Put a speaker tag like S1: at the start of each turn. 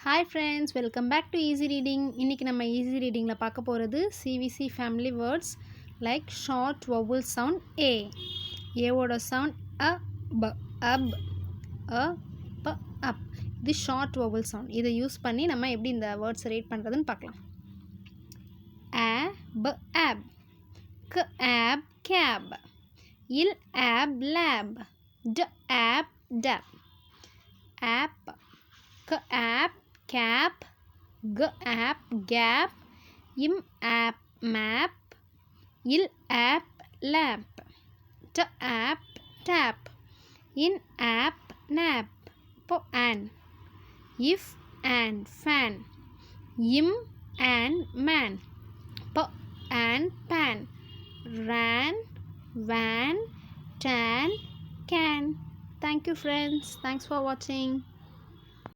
S1: Hi friends, welcome back to easy reading. இன்னைக்கு நம்ம easy readingல பார்க்க போறது CVC family words like short vowel sound a. A ஓட sound a b ab a p up. இது short vowel sound. இதை use பண்ணி நம்ம எப்படி இந்த words ரீட் பண்றதுன்னு பார்க்கலாம். a b ab k ab cab il ab lab d ab dab app k ab cap g app gap im app map il app lap t app tap in app nap po an if and fan im and man p and pan ran van tan can. Thank you friends, thanks for watching.